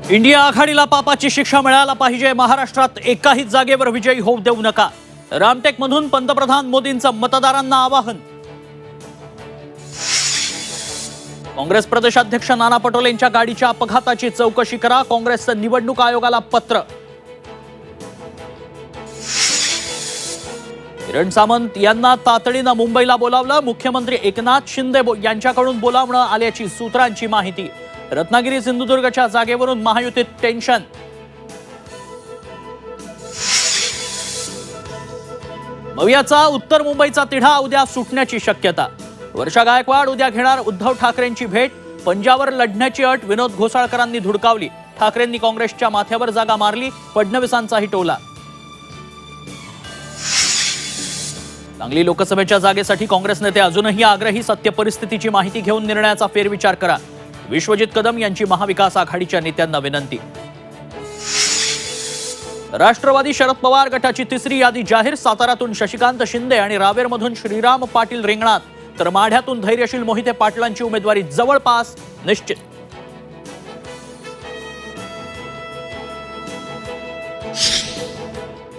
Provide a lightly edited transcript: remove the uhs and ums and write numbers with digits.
India आघाडीला पापाची शिक्षा मिळायला पाहिजे. महाराष्ट्रात एकाही जागेवर विजयी होऊ देऊ नका. रामटेकमधून पंतप्रधान मोदींचं मतदारांना आवाहन. काँग्रेस प्रदेशाध्यक्ष नाना पटोलेंच्या गाडीच्या अपघाताची चौकशी करा. काँग्रेसचं निवडणूक आयोगाला पत्र. किरण सामंत यांना तातडीनं मुंबईला बोलावलं. मुख्यमंत्री एकनाथ शिंदे यांच्याकडून बोलावणं आल्याची सूत्रांची माहिती. रत्नागिरी सिंधुदुर्गच्या जागेवरून महायुतीत टेन्शन. मवियाचा उत्तर मुंबईचा तिढा उद्या सुटण्याची शक्यता. वर्षा गायकवाड उद्या घेणार उद्धव ठाकरेंची भेट. पंजाबवर लढण्याची अट विनोद घोसाळकरांनी धुडकावली. ठाकरेंनी काँग्रेसच्या माथ्यावर जागा मारली. फडणवीसांचाही टोला. सांगली लोकसभेच्या जागेसाठी काँग्रेस नेते अजूनही आग्रही. सत्य परिस्थितीची माहिती घेऊन निर्णयाचा फेरविचार करा. विश्वजित कदम यांची महाविकास आघाडीच्या नेत्यांना विनंती. राष्ट्रवादी शरद पवार गटाची तिसरी यादी जाहीर. सातारातून शशिकांत शिंदे आणि रावेरमधून श्रीराम पाटील रिंगणात, तर माढ्यातून धैर्यशील मोहिते पाटलांची उमेदवारी जवळपास निश्चित.